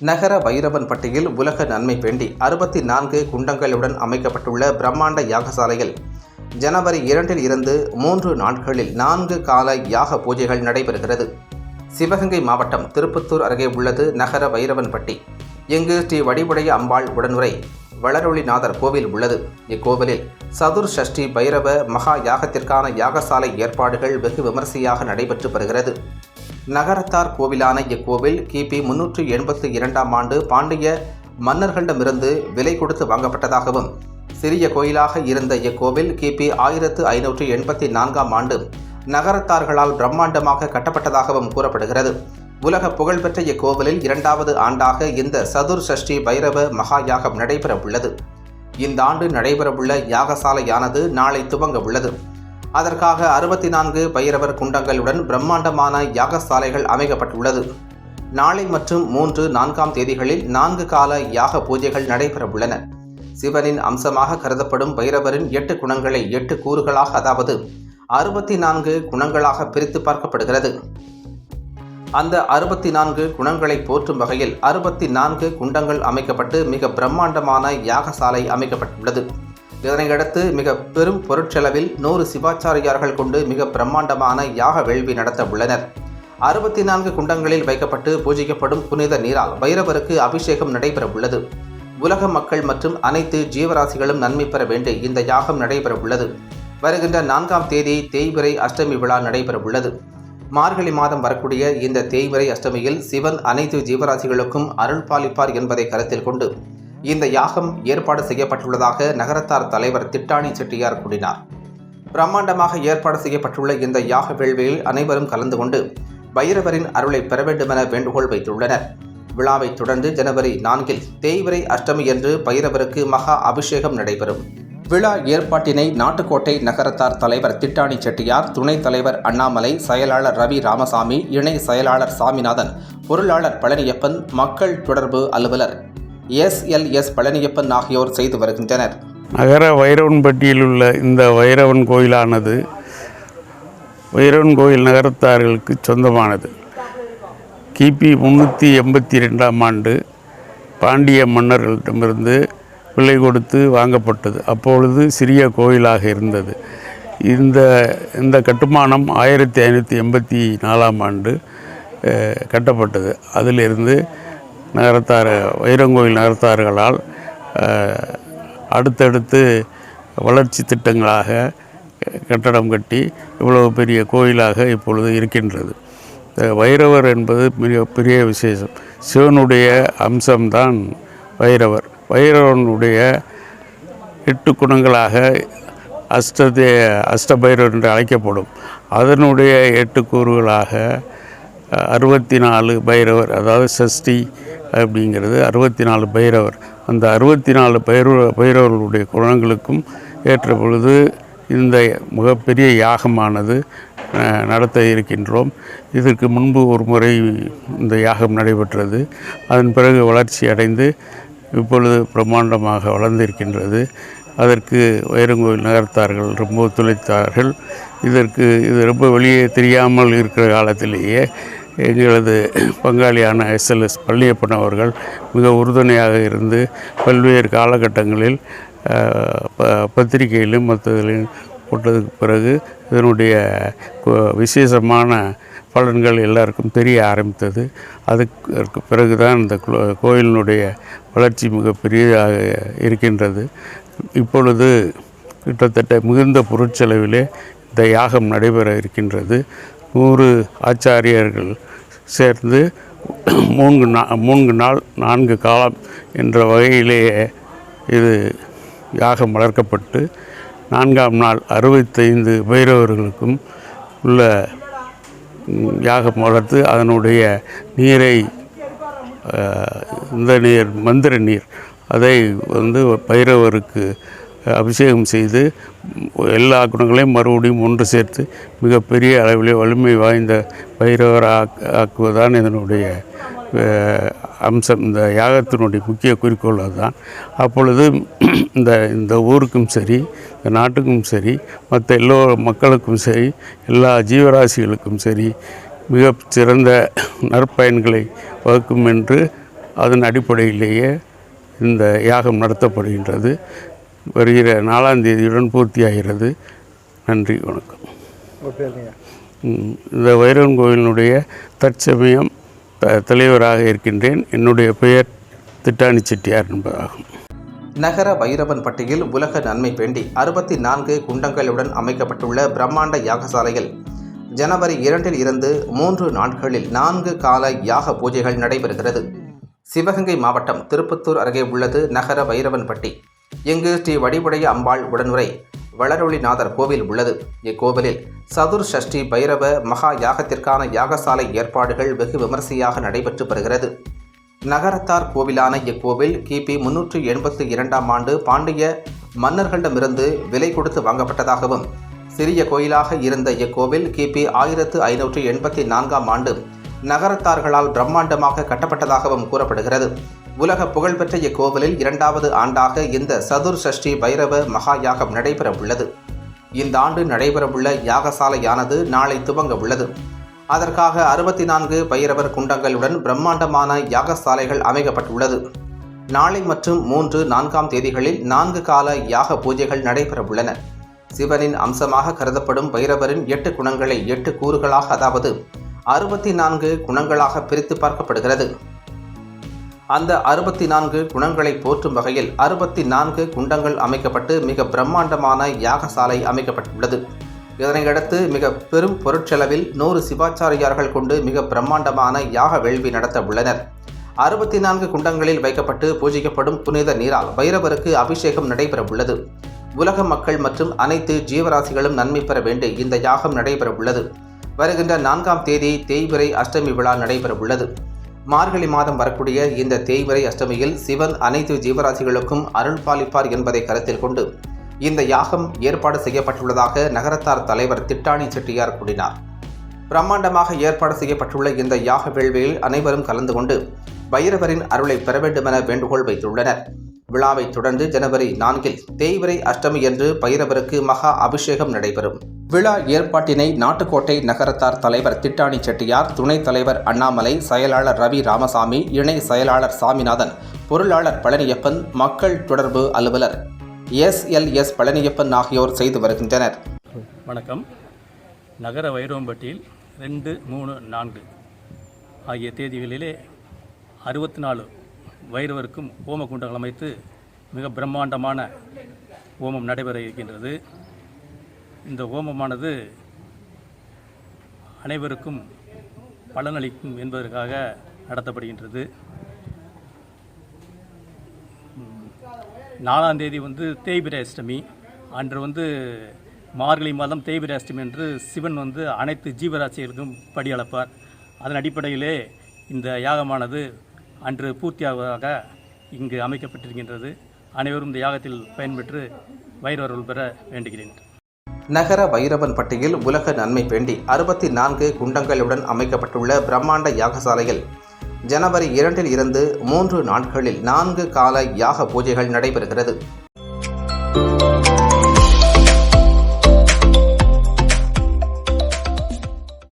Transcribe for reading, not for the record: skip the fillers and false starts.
நகர வைரவன்பட்டியில் உலக நன்மை வேண்டி 64 குண்டங்களுடன் அமைக்கப்பட்டுள்ள பிரம்மாண்ட யாகசாலையில் ஜனவரி 2 இருந்து 3 நாட்களில் 4 கால யாக பூஜைகள் நடைபெறுகிறது. சிவகங்கை மாவட்டம் திருப்பத்தூர் அருகே உள்ளது நகர வைரவன்பட்டி. இங்கு ஸ்ரீ வடிவுடைய அம்பாள் உடனுரை வளரொளிநாதர் கோவில் உள்ளது. இக்கோவிலில் சதுர் ஷஷ்டி பைரவ மகா யாகத்திற்கான யாகசாலை ஏற்பாடுகள் வெகு விமரிசையாக நடைபெற்று வருகிறது. நகரத்தார் கோவிலான இக்கோவில் கிபி 382ஆம் ஆண்டு பாண்டிய மன்னர்களிடமிருந்து விலை கொடுத்து வாங்கப்பட்டதாகவும், சிறிய கோயிலாக இருந்த இக்கோவில் கிபி 1584ஆம் ஆண்டு நகரத்தார்களால் பிரம்மாண்டமாக கட்டப்பட்டதாகவும் கூறப்படுகிறது. உலக புகழ்பெற்ற இக்கோவிலில் 2வது ஆண்டாக இந்த சதுர் ஷஷ்டி பைரவ மகா யாகம் நடைபெற உள்ளது. இந்த ஆண்டு நடைபெறவுள்ள யாகசாலையானது நாளை துவங்க உள்ளது. அதற்காக 64 பைரவர் குண்டங்களுடன் பிரம்மாண்டமான யாகசாலைகள் அமைக்கப்பட்டுள்ளது. நாளை மற்றும் 3, 4ஆம் தேதிகளில் 4 கால யாக பூஜைகள் நடைபெற உள்ளன. சிவனின் அம்சமாக கருதப்படும் பைரவரின் 8 குணங்களை 8 கூறுகளாக, அதாவது 64 குணங்களாக பிரித்து பார்க்கப்படுகிறது. அந்த 64 குணங்களை போற்றும் வகையில் 64 குண்டங்கள் அமைக்கப்பட்டு மிக பிரம்மாண்டமான யாகசாலை அமைக்கப்பட்டுள்ளது. இதனையடுத்து மிக பெரும் பொருட்செலவில் 100 சிவாச்சாரியார்கள் கொண்டு மிக பிரம்மாண்டமான யாக வேள்வி நடத்த உள்ளனர். 64 குண்டங்களில் வைக்கப்பட்டு பூஜிக்கப்படும் புனித நீரால் பைரவருக்கு அபிஷேகம் நடைபெற உள்ளது. உலக மக்கள் மற்றும் அனைத்து ஜீவராசிகளும் நன்மை பெற வேண்டி இந்த யாகம் நடைபெற உள்ளது. வருகின்ற 4ஆம் தேதி தேய்பிறை அஷ்டமி விழா நடைபெற உள்ளது. மார்கழி மாதம் வரக்கூடிய இந்த தேய்பிறை அஷ்டமியில் சிவன் அனைத்து ஜீவராசிகளுக்கும் அருள் பாலிப்பார் என்பதை கருத்தில் கொண்டு இந்த யாகம் ஏற்பாடு செய்யப்பட்டுள்ளதாக நகரத்தார் தலைவர் திட்டாணி செட்டியார் கூறினார். பிரம்மாண்டமாக ஏற்பாடு செய்யப்பட்டுள்ள இந்த யாக வேள்வியில் அனைவரும் கலந்து கொண்டு பைரவரின் அருளை பெற வேண்டுமென வேண்டுகோள் வைத்துள்ளனர். விழாவை தொடர்ந்து ஜனவரி 4 தேய்பிறை அஷ்டமி என்று பைரவருக்கு மகா அபிஷேகம் நடைபெறும். விழா ஏற்பாட்டினை நாட்டுக்கோட்டை நகரத்தார் தலைவர் திட்டாணி செட்டியார், துணைத் தலைவர் அண்ணாமலை, செயலாளர் ரவி ராமசாமி, இணை செயலாளர் சாமிநாதன், பொருளாளர் பழனியப்பன், மக்கள் தொடர்பு அலுவலர் SLS பழனியப்பன் ஆகியோர் செய்து வருகின்றனர். நகர வைரவன்பட்டியில் உள்ள இந்த வைரவன் கோயிலானது வைரவன் கோயில் நகரத்தார்களுக்கு சொந்தமானது. கிபி 382ஆம் ஆண்டு பாண்டிய மன்னர்களிடமிருந்து விலை கொடுத்து வாங்கப்பட்டது. அப்பொழுது சிறிய கோயிலாக இருந்தது. இந்த கட்டுமானம் 1584ஆம் ஆண்டு கட்டப்பட்டது. அதிலிருந்து வைரங்கோயில் நகரத்தார்களால் அடுத்தடுத்து வளர்ச்சி திட்டங்களாக கட்டடம் கட்டி இவ்வளவு பெரிய கோயிலாக இப்பொழுது இருக்கின்றது. வைரவர் என்பது மிக பெரிய விசேஷம். சிவனுடைய அம்சம்தான் வைரவர். வைரவனுடைய 8 குணங்களாக அஷ்டபைரவர் என்று அழைக்கப்படும். அதனுடைய 8 கூறுகளாக 64 பைரவர், அதாவது சஷ்டி அப்படிங்கிறது 64 பைரவர். அந்த 64 பைரவர்களுடைய குணங்களுக்கும் ஏற்ற பொழுது இந்த மிகப்பெரிய யாகமானது நடத்த இருக்கின்றோம். இதற்கு முன்பு ஒரு முறை இந்த யாகம் நடைபெற்றது. அதன் பிறகு வளர்ச்சி அடைந்து இப்பொழுது பிரம்மாண்டமாக வளர்ந்திருக்கின்றது. அதற்கு வைரங்கோயில் நகரத்தார்கள் ரொம்ப ஒத்துழைத்தார்கள். இது ரொம்ப வெளியே தெரியாமல் இருக்கிற காலத்திலேயே எங்களது பங்காளியான SLS பழனியப்பன் அவர்கள் மிக உறுதுணையாக இருந்து பல்வேறு காலகட்டங்களில் பத்திரிகையிலும் மற்றதிலும் போட்டதுக்கு பிறகு இதனுடைய விசேஷமான பலன்கள் எல்லாருக்கும் தெரிய ஆரம்பித்தது. அதற்கு பிறகுதான் இந்த கோயிலினுடைய வளர்ச்சி மிக பெரியதாக இருக்கின்றது. இப்பொழுது கிட்டத்தட்ட மிகுந்த பொருட்செலவிலே இந்த யாகம் நடைபெற இருக்கின்றது. 100 ஆச்சாரியர்கள் சேர்ந்து 3 நாள் 4 காலம் என்ற வகையிலேயே இது யாகம் வளர்க்கப்பட்டு 4ஆம் நாள் 65 பைரவர்களுக்கும் உள்ள யாகம் வளர்த்து அதனுடைய நீரை மந்திர நீர் அதை பைரவருக்கு அபிஷேகம் செய்து எல்லா குணங்களையும் மறுபடியும் ஒன்று சேர்த்து மிகப்பெரிய அளவிலே வலிமை வாய்ந்த பைரவர் ஆக்குவதுதான் இதனுடைய அம்சம். இந்த யாகத்தினுடைய முக்கிய குறிக்கோள் அதுதான். அப்பொழுது இந்த ஊருக்கும் சரி, இந்த நாட்டுக்கும் சரி, மற்ற எல்லோ மக்களுக்கும் சரி, எல்லா ஜீவராசிகளுக்கும் சரி மிக சிறந்த நற்பயன்களை வகுக்கும் என்று அதன் அடிப்படையிலேயே இந்த யாகம் நடத்தப்படுகின்றது. வருகிற 4ஆம் தேதியுடன் பூர்த்தியாகிறது. நன்றி, வணக்கம். இந்த வைரவன் கோவிலினுடைய தற்சமயம் தலைவராக இருக்கின்றேன். என்னுடைய பெயர் திட்டாணி செட்டியார் என்பதாகும். நகர வைரவன்பட்டியில் உலக நன்மை வேண்டி 64 குண்டங்களுடன் அமைக்கப்பட்டுள்ள பிரம்மாண்ட யாகசாலையில் ஜனவரி 2 இருந்து 3 நாட்களில் 4 கால யாக பூஜைகள் நடைபெறுகிறது. சிவகங்கை மாவட்டம் திருப்பத்தூர் அருகே உள்ளது நகர வைரவன்பட்டி. இங்கு ஸ்ரீ வடிவுடைய அம்பாள் உடனுரை வளரொளிநாதர் கோவில் உள்ளது. இக்கோவிலில் சதுர் சஷ்டி பைரவ மகா யாகத்திற்கான யாகசாலை ஏற்பாடுகள் வெகு விமரிசையாக நடைபெற்று வருகிறது. நகரத்தார் கோவிலான இக்கோவில் கிபி 382ஆம் ஆண்டு பாண்டிய மன்னர்களிடமிருந்து விலை கொடுத்து வாங்கப்பட்டதாகவும், சிறிய கோயிலாக இருந்த இக்கோவில் கிபி 1584ஆம் ஆண்டு நகரத்தார்களால் பிரம்மாண்டமாக கட்டப்பட்டதாகவும் கூறப்படுகிறது. உலக புகழ்பெற்ற இக்கோவிலில் 2வது ஆண்டாக இந்த சதுர் சஷ்டி பைரவ மகா யாகம் நடைபெற உள்ளது. இந்த ஆண்டு நடைபெறவுள்ள யாகசாலையானது நாளை துவங்க உள்ளது. அதற்காக 64 பைரவர் குண்டங்களுடன் பிரம்மாண்டமான யாகசாலைகள் அமைக்கப்பட்டுள்ளது. நாளை மற்றும் 3, 4ஆம் தேதிகளில் 4 கால யாக பூஜைகள் நடைபெற உள்ளன. சிவனின் அம்சமாக கருதப்படும் பைரவரின் 8 குணங்களை 8 கூறுகளாக, அதாவது 64 குணங்களாக பிரித்து பார்க்கப்படுகிறது. அந்த 64 குணங்களை போற்றும் வகையில் 64 குண்டங்கள் அமைக்கப்பட்டு மிக பிரம்மாண்டமான யாகசாலை அமைக்கப்பட்டுள்ளது. இதனையடுத்து மிக பெரும் பொருட்செலவில் 100 சிவாச்சாரியார்கள் கொண்டு மிக பிரம்மாண்டமான யாக வேள்வி நடத்த உள்ளனர். 64 குண்டங்களில் வைக்கப்பட்டு பூஜிக்கப்படும் புனித நீரால் பைரவருக்கு அபிஷேகம் நடைபெற உள்ளது. உலக மக்கள் மற்றும் அனைத்து ஜீவராசிகளும் நன்மை பெற வேண்டி இந்த யாகம் நடைபெற உள்ளது. வருகின்ற 4ஆம் தேதி தேய்பிறை அஷ்டமி விழா நடைபெற உள்ளது. மார்கழி மாதம் வரக்கூடிய இந்த தேய்பிறை அஷ்டமியில் சிவன் அனைத்து ஜீவராசிகளுக்கும் அருள் பாலிப்பார் என்பதை கருத்தில் கொண்டு இந்த யாகம் ஏற்பாடு செய்யப்பட்டுள்ளதாக நகரத்தார் தலைவர் திட்டாணி செட்டியார் கூறினார். பிரம்மாண்டமாக ஏற்பாடு செய்யப்பட்டுள்ள இந்த யாக வேள்வியில் அனைவரும் கலந்து கொண்டு பைரவரின் அருளை பெற வேண்டுமென வேண்டுகோள் வைத்துள்ளனர். விழாவை தொடர்ந்து ஜனவரி 4 தேய்பிறை அஷ்டமி என்று பைரவருக்கு மகா அபிஷேகம் நடைபெறும். விழா ஏற்பாட்டினை நாட்டுக்கோட்டை நகரத்தார் தலைவர் திட்டாணி செட்டியார், துணைத் தலைவர் அண்ணாமலை, செயலாளர் ரவி ராமசாமி, இணை செயலாளர் சாமிநாதன், பொருளாளர் பழனியப்பன், மக்கள் தொடர்பு அலுவலர் SLS பழனியப்பன் ஆகியோர் செய்து வருகின்றனர். வணக்கம். நகர வைரவன்பட்டியில் 2, 3, 4 ஆகிய தேதிகளிலே 64 வைரவருக்கும் ஓம குண்டங்கள் அமைத்து மிக பிரம்மாண்டமான ஓமம் நடைபெற இருக்கின்றது. இந்த ஓமமானது அனைவருக்கும் பலனளிக்கும் என்பதற்காக நடத்தப்படுகின்றது. 4ஆம் தேதி தேய்பிறை அஷ்டமி. அன்று மார்கழி மாதம் தேய்பிறை அஷ்டமி என்று சிவன் அனைத்து ஜீவராசிகளுக்கும் படியளப்பார். அதன் அடிப்படையிலே இந்த யாகமானது அன்று பூர்த்தியாவதாக இங்கு அமைக்கப்பட்டிருக்கின்றது. அனைவரும் இந்த யாகத்தில் பயன்பெற்று வைரவர்கள் பெற வேண்டுகிறேன். நகர வைரவன்பட்டியில் உலக நன்மை வேண்டி 64 குண்டங்களுடன் அமைக்கப்பட்டுள்ள பிரம்மாண்ட யாகசாலையில் ஜனவரி 2 இருந்து 3 நாட்களில் 4 கால யாக பூஜைகள் நடைபெறுகிறது.